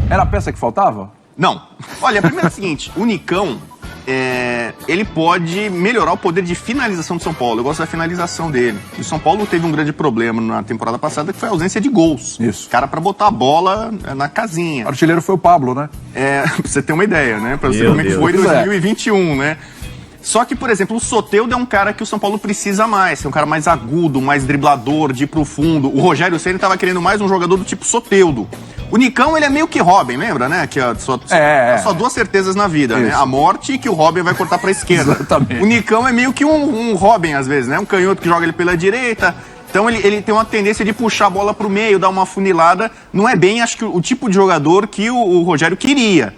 Era a peça que faltava? Não. Olha, primeiro é o seguinte, o Nicão, ele pode melhorar o poder de finalização do São Paulo. Eu gosto da finalização dele. O São Paulo teve um grande problema na temporada passada, que foi a ausência de gols. Isso. Cara, pra botar a bola na casinha. O artilheiro foi o Pablo, né? Pra você ter uma ideia, né? Pra você ver como é que foi em 2021, né? Só que, por exemplo, o Soteldo é um cara que o São Paulo precisa mais. É um cara mais agudo, mais driblador, de ir pro fundo. O Rogério Ceni tava querendo mais um jogador do tipo Soteldo. O Nicão, ele é meio que Robin, lembra, né? Que só duas certezas na vida, né? A morte e que o Robin vai cortar pra esquerda. Exatamente. O Nicão é meio que um Robin, às vezes, né? Um canhoto que joga ele pela direita. Então ele tem uma tendência de puxar a bola pro meio, dar uma funilada. Não é bem, acho que, o tipo de jogador que o Rogério queria.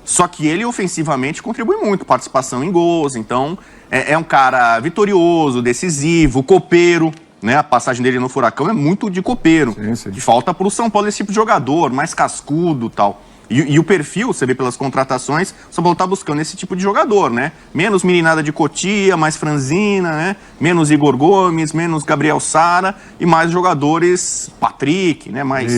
Só que ele, ofensivamente, contribui muito. Participação em gols. Então, é um cara vitorioso, decisivo, copeiro. Né? A passagem dele no Furacão é muito de copeiro. Sim. Que falta pro São Paulo esse tipo de jogador, mais cascudo e tal. E o perfil, você vê pelas contratações, o São Paulo tá buscando esse tipo de jogador, né? Menos meninada de Cotia, mais franzina, né? Menos Igor Gomes, menos Gabriel Sara e mais jogadores Patrick, né? Mais,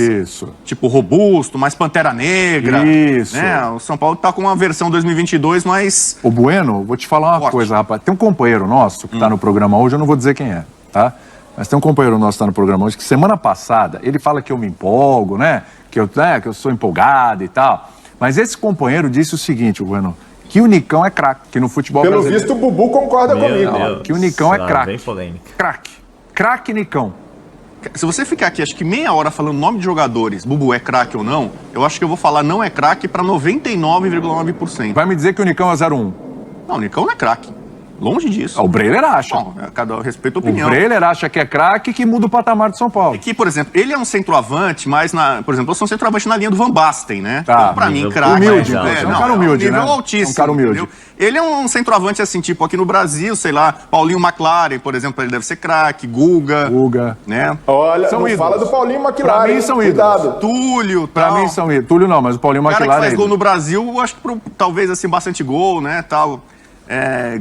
tipo, robusto, mais Pantera Negra. Isso. Né? O São Paulo tá com uma versão 2022 mais... O Bueno, vou te falar uma coisa, rapaz. Tem um companheiro nosso que tá no programa hoje, eu não vou dizer quem é, tá? Mas tem um companheiro nosso que tá no programa hoje que semana passada, ele fala que eu me empolgo, né? Que eu sou empolgado e tal. Mas esse companheiro disse o seguinte, Bueno, que o Nicão é craque, que no futebol Pelo visto, o Bubu concorda comigo. Não, que o Nicão é craque. Bem polêmica. Craque Nicão. Se você ficar aqui, acho que meia hora falando nome de jogadores, Bubu é craque ou não, eu acho que eu vou falar não é craque para 99,9%. Vai me dizer que o Nicão é 0-1. Não, o Nicão não é craque. Longe disso. O Breiler acha. Bom, cada respeito a opinião. O Breiler acha que é craque e que muda o patamar do São Paulo. É que, por exemplo, ele é um centroavante, mas, por exemplo, eu sou um centroavante na linha do Van Basten, né? Tá. Então, pra mim, craque... Humilde, é um cara humilde, nível né? altíssimo. É um cara humilde. Entendeu? Ele é um centroavante, assim, tipo, aqui no Brasil, sei lá, Paulinho McLaren, por exemplo, ele deve ser craque, Guga, né? Olha, São não ídolos. fala do Paulinho McLaren. Pra mim são ídolos. Cuidado. Túlio, Pra tal. mim são ídolos. Túlio não, mas o Paulinho O cara McLaren que faz é gol ídolo. no Brasil, eu acho que talvez, assim, bastante gol, né, tal...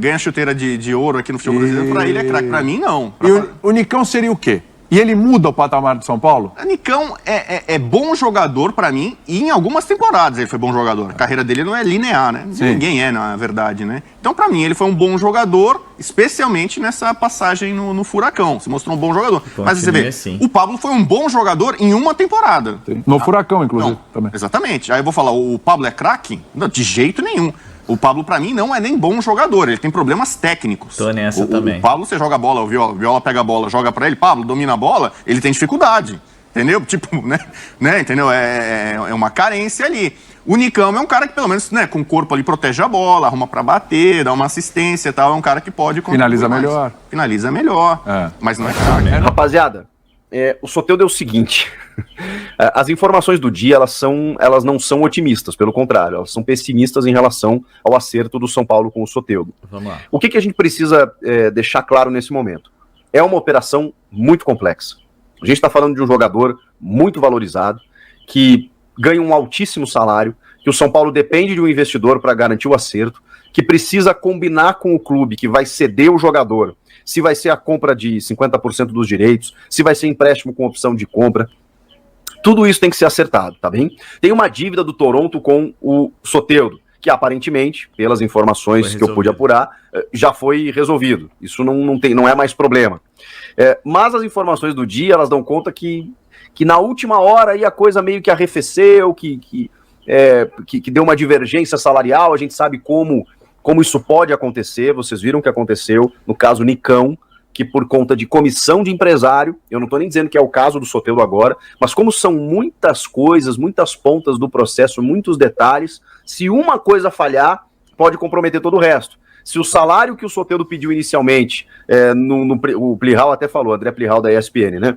ganha chuteira de ouro aqui no futebol brasileiro, pra ele é craque, pra mim não. E o Nicão seria o quê? E ele muda o patamar do São Paulo? O Nicão é bom jogador pra mim, e em algumas temporadas ele foi bom jogador. A carreira dele não é linear, né? Sim. Ninguém é, na verdade, né? Então, pra mim, ele foi um bom jogador, especialmente nessa passagem no Furacão. Se mostrou um bom jogador. Mas você vê, assim. o Pablo foi um bom jogador em uma temporada. No Furacão, inclusive, Não, também. exatamente. Aí eu vou falar, o Pablo é craque? Não, de jeito nenhum. O Pablo, pra mim, não é nem bom jogador. Ele tem problemas técnicos. Tô nessa também. O Pablo, você joga a bola, o Viola pega a bola, joga pra ele, Pablo domina a bola, ele tem dificuldade. Entendeu? Tipo, né? Entendeu? É uma carência ali. O Nicão é um cara que, pelo menos, né, com o corpo ali, protege a bola, arruma pra bater, dá uma assistência e tal. É um cara que pode... Finaliza mais. melhor. Finaliza melhor. Mas não é craque. Rapaziada, o Soteldo é o seguinte... As informações do dia, elas não são otimistas, pelo contrário, elas são pessimistas em relação ao acerto do São Paulo com o Soteldo. Vamos lá. O que a gente precisa deixar claro nesse momento? É uma operação muito complexa. A gente está falando de um jogador muito valorizado, que ganha um altíssimo salário, que o São Paulo depende de um investidor para garantir o acerto, que precisa combinar com o clube que vai ceder o jogador, se vai ser a compra de 50% dos direitos, se vai ser empréstimo com opção de compra. Tudo isso tem que ser acertado, tá bem? Tem uma dívida do Toronto com o Soteldo, que aparentemente, pelas informações que eu pude apurar, já foi resolvido. Isso não é mais problema. Mas as informações do dia, elas dão conta que na última hora aí a coisa meio que arrefeceu, que deu uma divergência salarial. A gente sabe como isso pode acontecer. Vocês viram o que aconteceu no caso Nicão, que por conta de comissão de empresário, eu não estou nem dizendo que é o caso do Soteldo agora, mas como são muitas coisas, muitas pontas do processo, muitos detalhes, se uma coisa falhar, pode comprometer todo o resto. Se o salário que o Soteldo pediu inicialmente, o Plihal até falou, André Plihal da ESPN, né?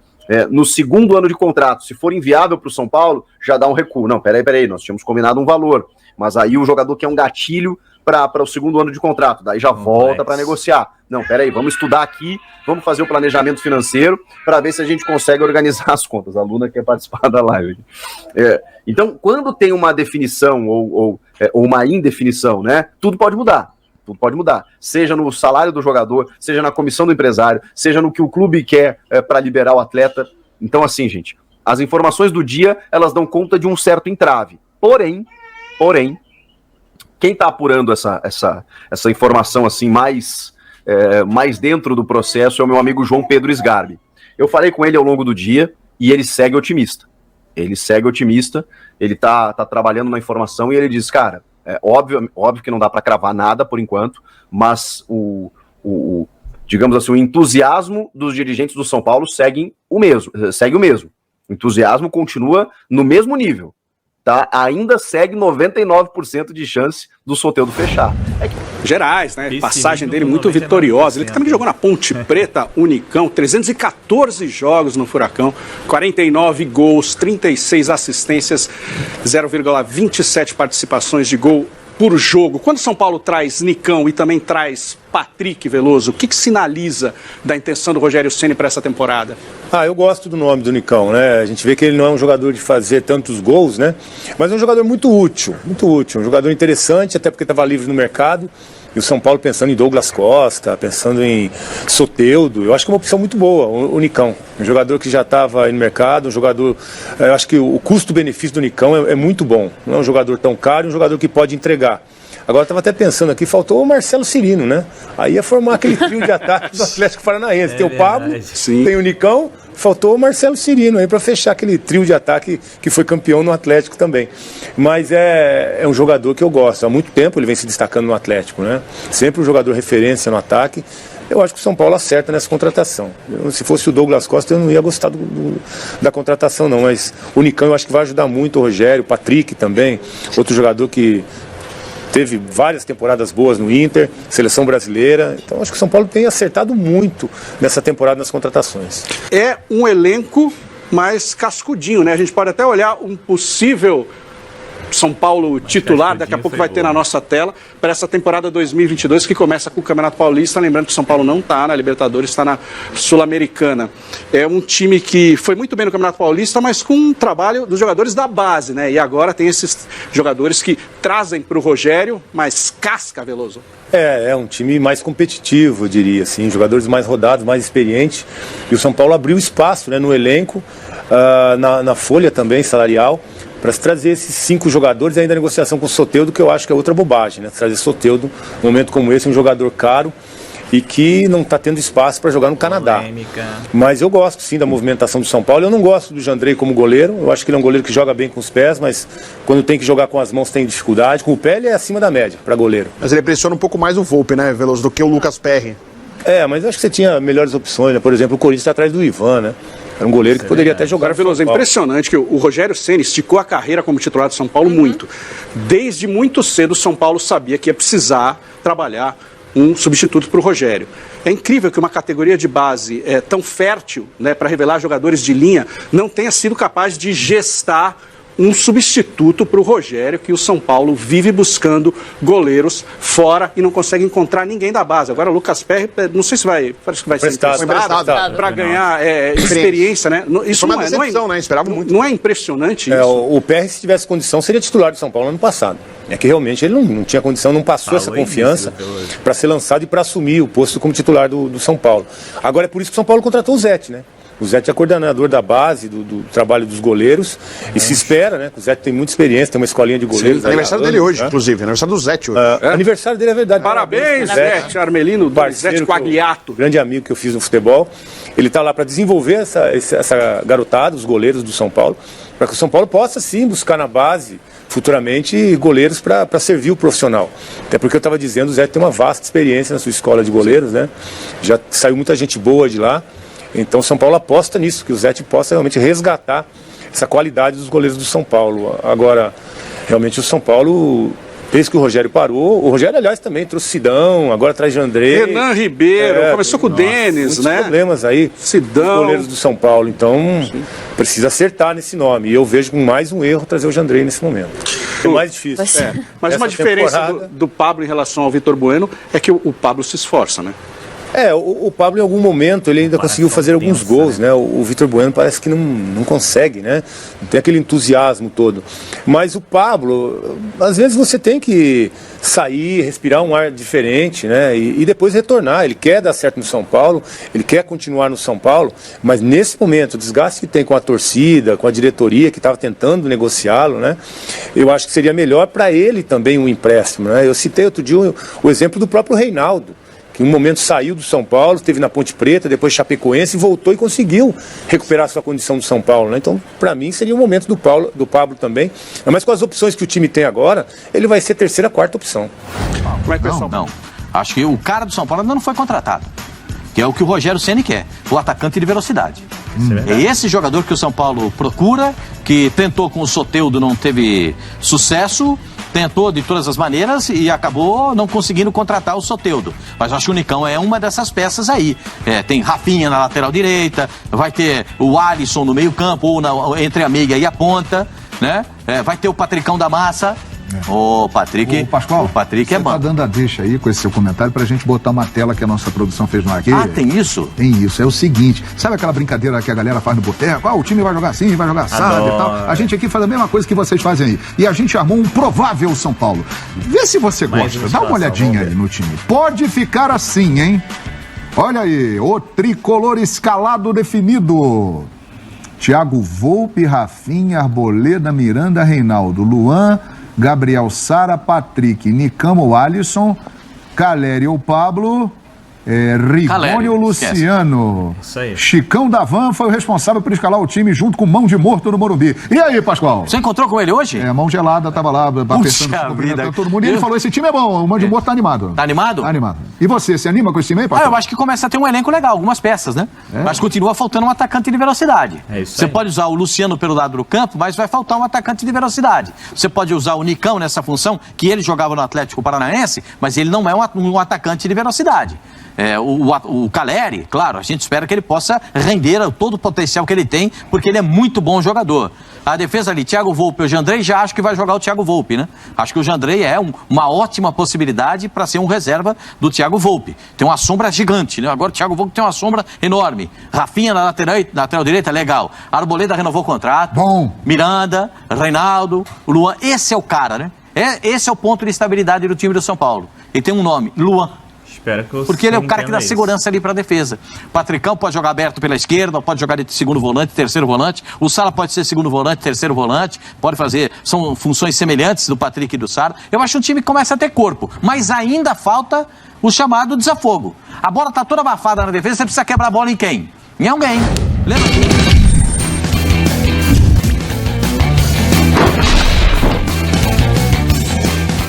No segundo ano de contrato, se for inviável para o São Paulo, já dá um recuo. Não, peraí, nós tínhamos combinado um valor, mas aí o jogador quer um gatilho para o segundo ano de contrato, daí já volta para negociar. Não, peraí, vamos estudar aqui, vamos fazer o planejamento financeiro para ver se a gente consegue organizar as contas. A Luna quer participar da live. Então, quando tem uma definição ou uma indefinição, né, tudo pode mudar. Tudo pode mudar, seja no salário do jogador, seja na comissão do empresário, seja no que o clube quer para liberar o atleta. Então, assim, gente, as informações do dia, elas dão conta de um certo entrave. Porém, quem está apurando essa informação assim mais dentro do processo é o meu amigo João Pedro Sgarbi. Eu falei com ele ao longo do dia e ele segue otimista. Ele está trabalhando na informação e ele diz, cara, óbvio que não dá para cravar nada por enquanto, mas digamos assim, o entusiasmo dos dirigentes do São Paulo segue o mesmo. O entusiasmo continua no mesmo nível. Tá? Ainda segue 99% de chance do Soteldo fechar. Gerais, né? Passagem dele muito vitoriosa. Ele também jogou na Ponte Preta, Unicão, 314 jogos no Furacão, 49 gols, 36 assistências, 0,27 participações de gol por jogo. Quando São Paulo traz Nicão e também traz Patrick Veloso, o que sinaliza da intenção do Rogério Ceni para essa temporada? Eu gosto do nome do Nicão, né? A gente vê que ele não é um jogador de fazer tantos gols, né? Mas é um jogador muito útil, um jogador interessante, até porque estava livre no mercado. E o São Paulo pensando em Douglas Costa, pensando em Soteldo, eu acho que é uma opção muito boa, o Nicão. Um jogador que já estava no mercado, um jogador... Eu acho que o custo-benefício do Nicão é muito bom. Não é um jogador tão caro, é um jogador que pode entregar. Agora, estava até pensando aqui, faltou o Marcelo Cirino, né? Aí ia formar aquele trio de ataque do Atlético Paranaense. Tem o Pablo, tem o Nicão, faltou o Marcelo Cirino aí para fechar aquele trio de ataque que foi campeão no Atlético também. Mas é um jogador que eu gosto. Há muito tempo ele vem se destacando no Atlético, né? Sempre um jogador referência no ataque. Eu acho que o São Paulo acerta nessa contratação. Se fosse o Douglas Costa, eu não ia gostar da contratação, não. Mas o Nicão eu acho que vai ajudar muito o Rogério, o Patrick também, outro jogador que teve várias temporadas boas no Inter, seleção brasileira. Então acho que o São Paulo tem acertado muito nessa temporada nas contratações. É um elenco mais cascudinho, né? A gente pode até olhar um possível São Paulo titular, daqui a pouco vai ter na nossa tela, para essa temporada 2022, que começa com o Campeonato Paulista. Lembrando que o São Paulo não está na Libertadores, está na Sul-Americana. É um time que foi muito bem no Campeonato Paulista, mas com um trabalho dos jogadores da base, né? E agora tem esses jogadores que trazem para o Rogério mais casca, Veloso. É um time mais competitivo, eu diria, assim, jogadores mais rodados, mais experientes. E o São Paulo abriu espaço, né, no elenco, na folha também salarial, para se trazer esses 5 jogadores, ainda a negociação com o Soteldo, que eu acho que é outra bobagem, né? Trazer Soteldo num momento como esse, um jogador caro e que não está tendo espaço para jogar no Canadá. Mas eu gosto sim da movimentação do São Paulo. Eu não gosto do Jandrei como goleiro, eu acho que ele é um goleiro que joga bem com os pés, mas quando tem que jogar com as mãos tem dificuldade. Com o pé ele é acima da média para goleiro. Mas ele pressiona um pouco mais o Volpe, né, Veloso, do que o Lucas Perry. Mas eu acho que você tinha melhores opções, né? Por exemplo, o Corinthians está atrás do Ivan, né? Era um goleiro que poderia até jogar. Veloso, é impressionante que o Rogério Ceni esticou a carreira como titular do São Paulo muito. Desde muito cedo o São Paulo sabia que ia precisar trabalhar um substituto para o Rogério. É incrível que uma categoria de base tão fértil, né, para revelar jogadores de linha, não tenha sido capaz de gestar um substituto para o Rogério, que o São Paulo vive buscando goleiros fora e não consegue encontrar ninguém da base. Agora o Lucas Perry, não sei se parece que vai ser emprestado para ganhar experiência, né? Isso não é decepção, né? Esperava muito. Não é impressionante isso? O Perry, se tivesse condição, seria titular do São Paulo no ano passado. É que realmente ele não tinha condição, não passou essa confiança para ser lançado e para assumir o posto como titular do São Paulo. Agora é por isso que o São Paulo contratou o Zete, né? O Zete é coordenador da base, do trabalho dos goleiros, e se espera, né? O Zete tem muita experiência, tem uma escolinha de goleiros. Sim, aniversário dele hoje, inclusive, aniversário do Zete hoje. Aniversário dele é verdade. Parabéns, Zete Armelino, Zete Quagliato. Grande amigo que eu fiz no futebol. Ele está lá para desenvolver essa garotada, os goleiros do São Paulo, para que o São Paulo possa sim buscar na base futuramente goleiros para servir o profissional. Até porque eu estava dizendo, o Zete tem uma vasta experiência na sua escola de goleiros, né? Já saiu muita gente boa de lá. Então o São Paulo aposta nisso, que o Zete possa realmente resgatar essa qualidade dos goleiros do São Paulo. Agora, realmente o São Paulo, desde que o Rogério parou, o Rogério, aliás, também trouxe Sidão, agora traz Jandrei. Renan Ribeiro, começou com o Denis, né? Problemas aí, Sidão. Os goleiros do São Paulo, então precisa acertar nesse nome. E eu vejo com mais um erro trazer o Jandrei nesse momento. É mais difícil. Mas uma diferença do Pablo em relação ao Vitor Bueno é que o Pablo se esforça, né? O Pablo em algum momento ele ainda conseguiu fazer alguns gols, né? O Vitor Bueno parece que não consegue, né? Não tem aquele entusiasmo todo. Mas o Pablo, às vezes você tem que sair, respirar um ar diferente, né? E depois retornar. Ele quer dar certo no São Paulo, ele quer continuar no São Paulo, mas nesse momento, o desgaste que tem com a torcida, com a diretoria que estava tentando negociá-lo, né? Eu acho que seria melhor para ele também um empréstimo, né? Eu citei outro dia o exemplo do próprio Reinaldo, que em um momento saiu do São Paulo, esteve na Ponte Preta, depois Chapecoense, voltou e conseguiu recuperar sua condição do São Paulo, né? Então, para mim, seria o momento do Pablo também. Mas com as opções que o time tem agora, ele vai ser terceira, quarta opção. Como é que Não. Acho que o cara do São Paulo ainda não foi contratado. Que é o que o Rogério Ceni quer, o atacante de velocidade. É esse jogador que o São Paulo procura, que tentou com o Soteldo, não teve sucesso, tentou de todas as maneiras e acabou não conseguindo contratar o Soteldo. Mas eu acho que o Nicão é uma dessas peças aí. Tem Rafinha na lateral direita, vai ter o Alisson no meio campo, ou entre a meia e a ponta, né? Vai ter o Patricão da Massa. Ô, Patrick. Ô, Pascoal, o Patrick é bom. Você tá dando a deixa aí com esse seu comentário pra gente botar uma tela que a nossa produção fez no ar aqui. Ah, tem isso? Tem isso. É o seguinte, sabe aquela brincadeira que a galera faz no boteco? O time vai jogar assim, vai jogar assado e tal. A gente aqui faz a mesma coisa que vocês fazem aí. E a gente armou um provável São Paulo. Vê se você gosta. Dá uma olhadinha aí no time. Pode ficar assim, hein? Olha aí, o tricolor escalado definido. Thiago Volpe, Rafinha, Arboleda, Miranda, Reinaldo, Luan, Gabriel Sara, Patrick, Nicamo, Alisson, Calério, Pablo, Rigoni, Luciano. Isso aí. Chicão da Van foi o responsável por escalar o time junto com Mão de Morto no Morumbi. E aí, Pascoal? Você encontrou com ele hoje? Mão gelada, tava lá, cumprimentando todo mundo. E ele falou, esse time é bom, o Mão de Morto tá animado. Tá animado? Tá animado. E você, se anima com esse time aí, Pascoal? Eu acho que começa a ter um elenco legal, algumas peças, né? Mas continua faltando um atacante de velocidade. Você pode usar o Luciano pelo lado do campo, mas vai faltar um atacante de velocidade. Você pode usar o Nicão nessa função, que ele jogava no Atlético Paranaense, mas ele não é um atacante de velocidade. O Caleri, claro, a gente espera que ele possa render todo o potencial que ele tem, porque ele é muito bom jogador. A defesa ali, Thiago Volpe e o Jandrei, já acho que vai jogar o Thiago Volpe, né? Acho que o Jandrei é uma ótima possibilidade para ser um reserva do Thiago Volpe. Tem uma sombra gigante, né? Agora o Thiago Volpe tem uma sombra enorme. Rafinha na lateral direita, legal. Arboleda renovou o contrato. Bom. Miranda, Reinaldo, Luan. Esse é o cara, né? Esse é o ponto de estabilidade do time do São Paulo. Ele tem um nome, Luan. Porque ele é o cara que dá segurança ali para a defesa. Patricão pode jogar aberto pela esquerda, pode jogar de segundo volante, terceiro volante. O Sara pode ser segundo volante, terceiro volante. Pode fazer, são funções semelhantes do Patrick e do Sara. Eu acho um time que começa a ter corpo, mas ainda falta o chamado desafogo. A bola tá toda abafada na defesa, você precisa quebrar a bola em quem? Em alguém. Lembra?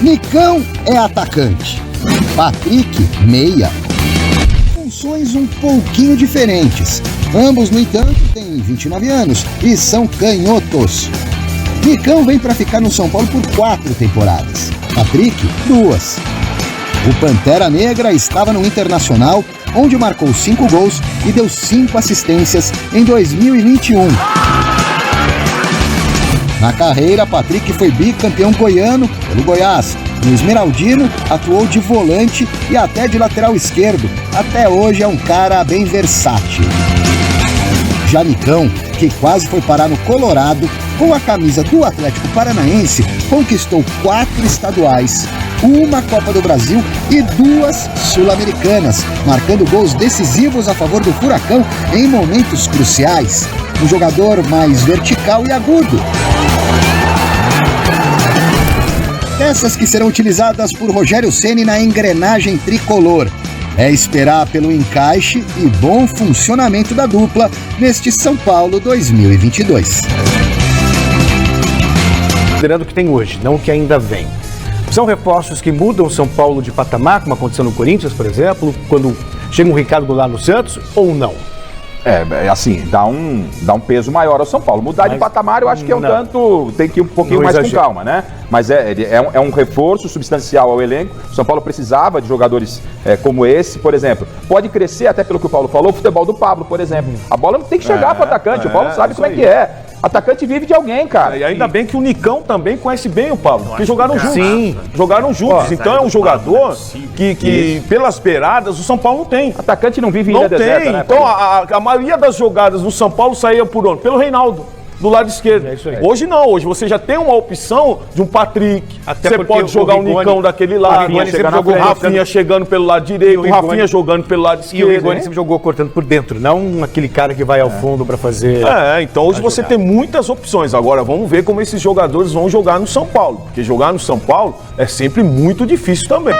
Nicão é atacante. Patrick, meia. Funções um pouquinho diferentes. Ambos, no entanto, têm 29 anos e são canhotos. Nicão vem para ficar no São Paulo por 4 temporadas. Patrick, 2. O Pantera Negra estava no Internacional, onde marcou 5 gols e deu 5 assistências em 2021. Na carreira, Patrick foi bicampeão goiano pelo Goiás. No Esmeraldino, atuou de volante e até de lateral esquerdo. Até hoje é um cara bem versátil. Já Nicão, que quase foi parar no Colorado, com a camisa do Atlético Paranaense, conquistou 4 estaduais, 1 Copa do Brasil e 2 Sul-Americanas, marcando gols decisivos a favor do Furacão em momentos cruciais. Um jogador mais vertical e agudo. Peças que serão utilizadas por Rogério Ceni na engrenagem tricolor. É esperar pelo encaixe e bom funcionamento da dupla neste São Paulo 2022. Considerando o que tem hoje, não o que ainda vem. São reforços que mudam São Paulo de patamar, como aconteceu no Corinthians, por exemplo, quando chega um Ricardo Goulart no Santos, ou não? Assim, dá um peso maior ao São Paulo. Mudar de patamar, eu acho que é um tanto... Tem que ir um pouquinho mais com calma, né? Mas é um reforço substancial ao elenco. O São Paulo precisava de jogadores como esse, por exemplo. Pode crescer, até pelo que o Paulo falou, o futebol do Pablo, por exemplo. A bola não tem que chegar para o atacante. O Paulo sabe como é que é. Atacante vive de alguém, cara. E ainda bem que o Nicão também conhece bem o Pablo, porque jogaram juntos. Sim. Jogaram juntos. Então é um jogador que pelas beiradas, o São Paulo não tem. Atacante não vive em Não ilha tem. deserta, né? Então a maioria das jogadas do São Paulo saía por onde? Pelo Reinaldo. Do lado esquerdo. isso aí. Hoje não, hoje você já tem uma opção de um Patrick. Até Você porque pode jogar o o Rigoni- Nicão daquele lado. Rigoni sempre chegando jogou o Rafinha chegando pelo lado direito, o Rigoni- Rafinha jogando pelo lado E o esquerdo. Rigoni sempre jogou cortando por dentro, não aquele cara que vai ao fundo pra fazer... Então hoje você tem muitas opções. Agora vamos ver como esses jogadores vão jogar no São Paulo. Porque jogar no São Paulo é sempre muito difícil também.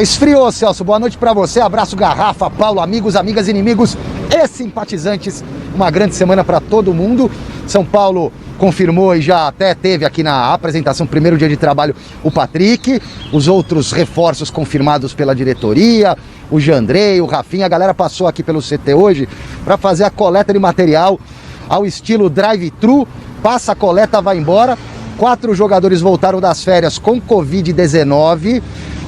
Esfriou, Celso. Boa noite pra você. Abraço, Garrafa, Paulo, amigos, amigas, inimigos e simpatizantes. Uma grande semana pra todo mundo. São Paulo confirmou e já até teve aqui na apresentação, primeiro dia de trabalho, o Patrick. Os outros reforços confirmados pela diretoria, o Jandrei, o Rafinha. A galera passou aqui pelo CT hoje pra fazer a coleta de material ao estilo drive-thru. Passa a coleta, vai embora. 4 jogadores voltaram das férias com Covid-19.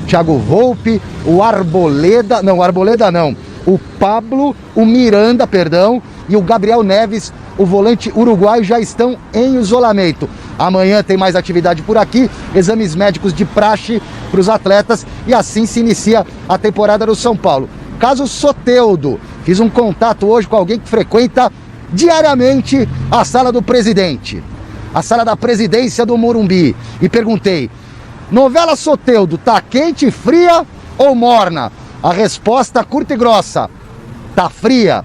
Thiago Volpe, o Arboleda não, o Pablo, o Miranda, perdão, e o Gabriel Neves, o volante uruguaio, já estão em isolamento. Amanhã tem mais atividade por aqui, exames médicos de praxe para os atletas e assim se inicia a temporada do São Paulo. Caso Soteldo, fiz um contato hoje com alguém que frequenta diariamente a sala do presidente, a sala da presidência do Morumbi, e perguntei: novela Soteldo, tá quente, fria ou morna? A resposta curta e grossa: tá fria.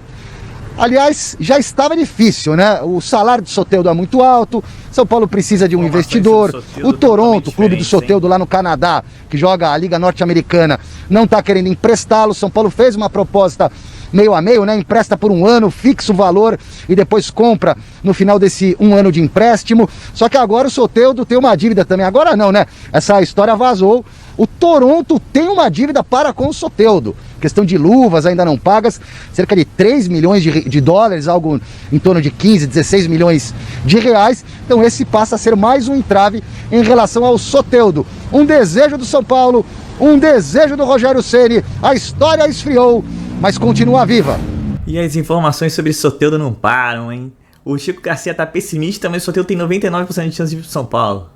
Aliás, já estava difícil, né? O salário do Soteldo é muito alto, São Paulo precisa de um investidor. O Toronto, o clube do Soteldo lá no Canadá, que joga a Liga Norte-Americana, não está querendo emprestá-lo. São Paulo fez uma proposta meio a meio, né? Empresta por 1 ano, fixa o valor e depois compra no final desse 1 ano de empréstimo. Só que agora o Soteldo tem uma dívida também. Agora não, né? Essa história vazou. O Toronto tem uma dívida para com o Soteldo. Questão de luvas ainda não pagas, cerca de 3 milhões de dólares, algo em torno de 15, 16 milhões de reais. Então esse passa a ser mais um entrave em relação ao Soteldo. Um desejo do São Paulo, um desejo do Rogério Ceni. A história esfriou, mas continua viva. E as informações sobre Soteldo não param, hein? O Chico Garcia tá pessimista, mas o Soteldo tem 99% de chance de ir pro São Paulo.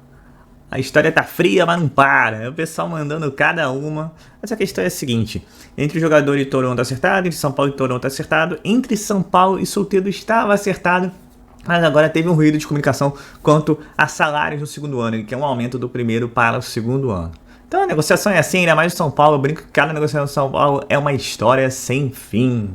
A história tá fria, mas não para. O pessoal mandando cada uma. Mas a questão é a seguinte: entre o jogador e Toronto acertado, entre São Paulo e Toronto acertado, entre São Paulo e Soteldo estava acertado, mas agora teve um ruído de comunicação quanto a salários no segundo ano, que é um aumento do primeiro para o segundo ano. Então a negociação é assim, ainda mais de São Paulo. Eu brinco que cada negociação de São Paulo é uma história sem fim.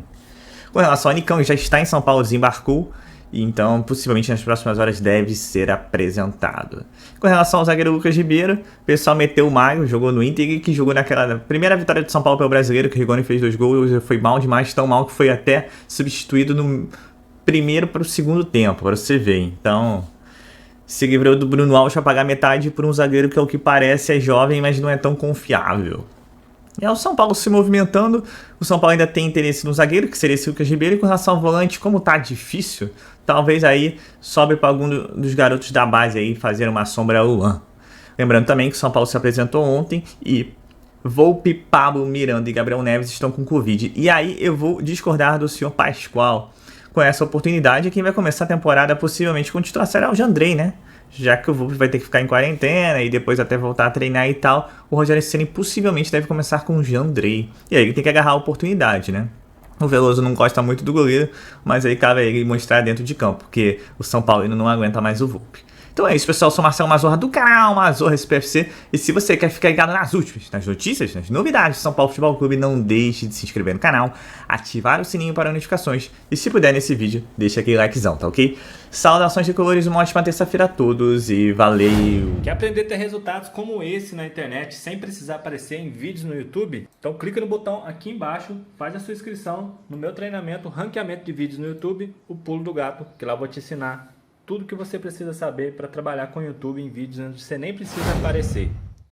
Com relação a Nicão, já está em São Paulo, desembarcou. Então, possivelmente nas próximas horas deve ser apresentado. Com relação ao zagueiro Lucas Ribeiro, o pessoal meteu o Maio, jogou no Inter, que jogou naquela primeira vitória de São Paulo pelo Brasileiro, que o Rigoni fez 2 gols, foi mal demais, tão mal que foi até substituído no primeiro para o segundo tempo, para você ver. Então, se livrou do Bruno Alves para pagar metade por um zagueiro que, ao que parece, é jovem, mas não é tão confiável. É o São Paulo se movimentando. O São Paulo ainda tem interesse no zagueiro, que seria esse Lucas Ribeiro. E com relação ao volante, como tá difícil, talvez aí sobe para algum dos garotos da base aí fazer uma sombra ao Luan. Lembrando também que o São Paulo se apresentou ontem e Volpe, Pablo, Miranda e Gabriel Neves estão com Covid. E aí eu vou discordar do senhor Pascoal. Com essa oportunidade, quem vai começar a temporada possivelmente com o titular será o Jandrei, né? Já que o Volpe vai ter que ficar em quarentena e depois até voltar a treinar e tal, o Rogério Ceni possivelmente deve começar com o Jandrei. E aí ele tem que agarrar a oportunidade, né? O Veloso não gosta muito do goleiro, mas aí cabe a ele mostrar dentro de campo, porque o São Paulo ainda não aguenta mais o Volpe. Então é isso, pessoal. Eu sou Marcelo Mazorra do canal Mazorra SPFC. E se você quer ficar ligado nas últimas, nas notícias, nas novidades do São Paulo Futebol Clube, não deixe de se inscrever no canal, ativar o sininho para notificações e, se puder, nesse vídeo, deixa aquele likezão, tá ok? Saudações de colores, uma ótima terça-feira a todos e valeu! Quer aprender a ter resultados como esse na internet sem precisar aparecer em vídeos no YouTube? Então clica no botão aqui embaixo, faz a sua inscrição no meu treinamento Ranqueamento de Vídeos no YouTube, o Pulo do Gato, que lá eu vou te ensinar tudo que você precisa saber para trabalhar com o YouTube em vídeos onde você nem precisa aparecer.